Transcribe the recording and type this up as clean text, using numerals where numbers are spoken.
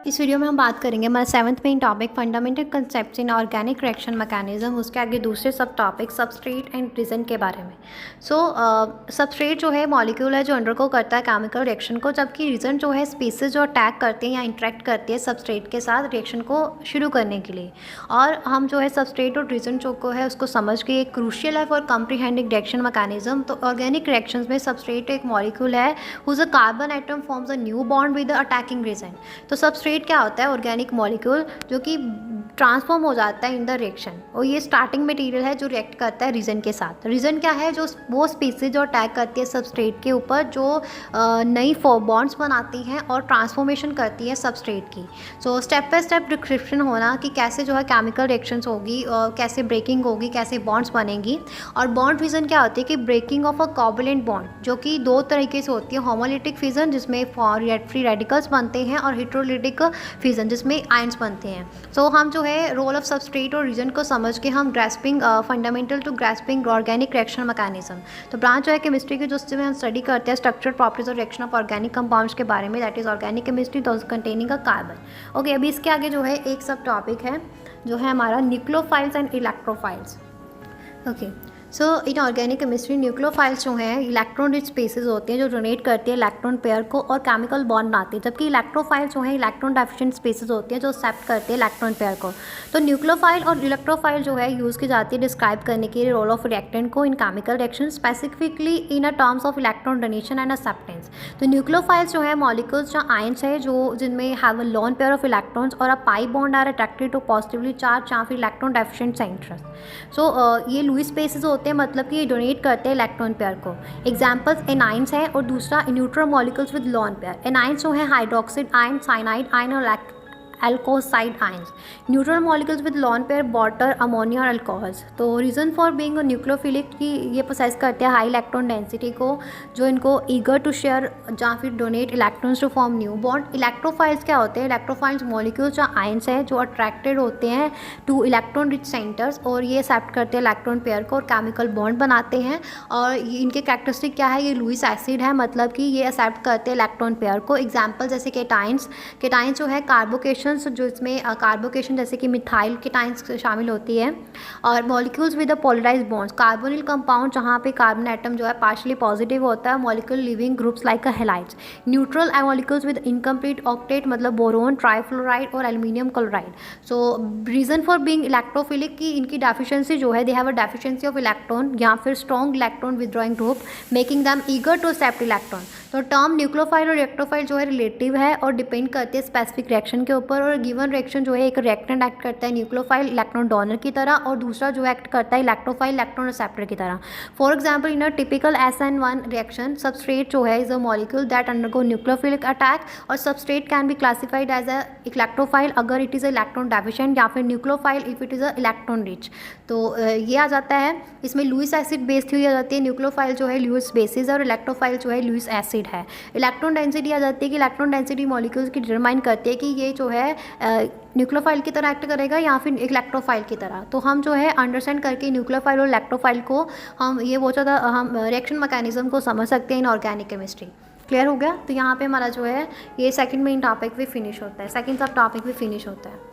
इस वीडियो में हम बात करेंगे हमारा 7th main topic fundamental concepts in organic reaction mechanism. उसके आगे दूसरे सब टॉपिक सबस्ट्रेट एंड रीजन के बारे में। सबस्ट्रेट जो है मॉलिक्यूल है जो अंडरगो करता है केमिकल रिएक्शन को, जबकि रीजन जो है स्पीसीज जो अटैक करते हैं या इंटरेक्ट करते हैं सबस्ट्रेट के साथ रिएक्शन को शुरू करने के लिए। और हम जो है सबस्ट्रेट और रीजन जो को है उसको समझ के एक क्रूशियल है फॉर कॉम्प्रिहेंडिंग रिएक्शन मैकेनिज्म। तो ऑर्गेनिक रिएक्शंस में सबस्ट्रेट एक मॉलिक्यूल है whose a carbon atom forms a new bond with the attacking reagent. तो सबस्ट्रेट क्या होता है? ऑर्गेनिक मॉलिक्यूल जो कि ट्रांसफॉर्म हो जाता है इन द रिएक्शन, और ये स्टार्टिंग मटेरियल है जो रिएक्ट करता है रीजन के साथ। रीजन क्या है? जो वो स्पीसीज जो अटैक करती है सबस्ट्रेट के ऊपर, जो नई बॉन्ड्स बनाती हैं और ट्रांसफॉर्मेशन करती है सबस्ट्रेट की। So step by step description होना कि कैसे जो है केमिकल रिएक्शंस होगी और कैसे ब्रेकिंग होगी, कैसे बॉन्ड्स बनेंगी। और बॉन्ड फिजन क्या होती है कि breaking of a covalent bond, जो कि दो तरीके से होती है। होमोलिटिक फिजन जिसमें फ्री रेडिकल्स बनते हैं, और हेटेरोलिटिक फिजन जिसमें आयंस बनते हैं। सो हम जो है रोल ऑफ सबस्ट्रेट और रीजन को समझ के हम grasping fundamental to grasping organic reaction mechanism, तो ब्रांच जो है केमिस्ट्री की, जो उसमें हम स्टडी करते हैं स्ट्रक्चर प्रॉपर्टीज और रिएक्शन ऑफ ऑर्गेनिक कंपाउंड्स के बारे में, that is organic chemistry those containing a carbon. Okay, अभी इसके आगे जो है एक सब टॉपिक है जो है हमारा nucleophiles and electrophiles. Okay, so in organic chemistry nucleophiles जो हैं इलेक्ट्रॉन रिच स्पेसेस होते हैं जो डोनेट करती है इलेक्ट्रॉन पेयर को और केमिकल बॉन्ड बनाती है, जबकि इलेक्ट्रोफाइल्स जो हैं इलेक्ट्रॉन डेफिशिएंट स्पेसेस होती हैं जो एक्सेप्ट करते हैं इलेक्ट्रॉन पेयर को। तो न्यूक्लियोफाइल और इलेक्ट्रोफाइल जो है यूज़ की जाती है डिस्क्राइब करने के लिए रोल ऑफ रिएक्टेंट को in chemical reaction, specifically in a terms of electron donation and acceptance. तो न्यूक्लियोफाइल्स जो है मॉलिक्यूल्स जो आयंस है जो जिनमें have a lone pair of electrons और a pi bond are attracted to positively charge या फिर इलेक्ट्रॉन डेफिशिएंट सेंटर्स। सो ये लुईस स्पेसेस होते हैं, मतलब कि ये डोनेट करते हैं इलेक्ट्रॉन पेयर को। एग्जांपल्स एनाइंस है और दूसरा neutral molecules with lone pair. Anions जो है हाइड्रोक्सिड आयन, साइनाइड आयन और alkoxide ions. Neutral molecules with lone pair water, ammonia और अल्कोहल्स। तो रीज़न फॉर बीइंग न्यूक्लियोफिलिक कि ये पोसेस करते हैं हाई इलेक्ट्रॉन डेंसिटी को, जो इनको ईगर टू शेयर या फिर donate electrons to form new bond. Electrophiles क्या होते हैं? इलेक्ट्रोफाइल्स मॉलिक्यूल्स या आयंस है जो अट्रैक्टेड होते हैं टू इलेक्ट्रॉन रिच सेंटर्स, और ये एक्सेप्ट करते हैं इलेक्ट्रॉन पेयर को और केमिकल बॉन्ड बनाते हैं। और इनके कैरेक्टरिस्टिक क्या है? ये लुईस एसिड है, मतलब कि ये एक्सेप्ट करते हैं इलेक्ट्रॉन पेयर को। एग्जाम्पल जैसे केटाइंस जो है कार्बोकेशन, जो इसमें कार्बोकेशन जैसे कि मिथाइल केटाइंस शामिल होती है। और molecules with a polarized bonds, carbonyl compound जहाँ पे कार्बन एटम जो है पार्शियली पॉजिटिव होता है, molecule leaving groups like halides. Neutral molecules with incomplete octet, मतलब बोरोन, ट्राइफ्लोराइड और aluminium chloride. So reagent for being electrophilic की इनकी डेफिशिएंसी जो है, they have a deficiency of electron या फिर strong electron withdrawing group making them eager to accept electron. तो term nucleophile और इलेक्ट्रोफाइल जो है रिलेटिव है और डिपेंड करती है स्पेसिफिक रिएक्शन के ऊपर। और गिवन रिएक्शन जो है एक रिएक्टेंट एक्ट करता है न्यूक्लियोफाइल इलेक्ट्रॉन डोनर की तरह, और दूसरा जो एक्ट करता है इलेक्ट्रोफाइल इलेक्ट्रॉन रिसेप्टर की तरह। For example in a typical SN1 reaction, substrate जो है is a molecule that undergo nucleophilic attack, और substrate can be classified as a electrophile अगर it is a electron deficient, या फिर nucleophile if it is a electron rich. तो ये आ जाता है इसमें लुईस एसिड बेस्ड हुई आ जाती है। न्यूक्लियोफाइल जो है लुईस बेसिस है और इलेक्ट्रोफाइल जो है लुईस एसिड है। इलेक्ट्रॉन डेंसिटी आ जाती है कि इलेक्ट्रॉन डेंसिटी मॉलिक्यूल्स की डिटरमाइन करती है कि ये जो है न्यूक्लियोफाइल की तरह एक्ट करेगा या फिर इलेक्ट्रोफाइल की तरह। तो हम जो है अंडरस्टैंड करके न्यूक्लियोफाइल और इलेक्ट्रोफाइल को हम ये बहुत ज़्यादा हम रिएक्शन मैकेनिज्म को समझ सकते हैं इन ऑर्गेनिक केमिस्ट्री। क्लियर हो गया? तो यहाँ पे हमारा जो है ये सेकंड मेन टॉपिक भी फिनिश होता है, सेकंड सब टॉपिक भी फिनिश होता है।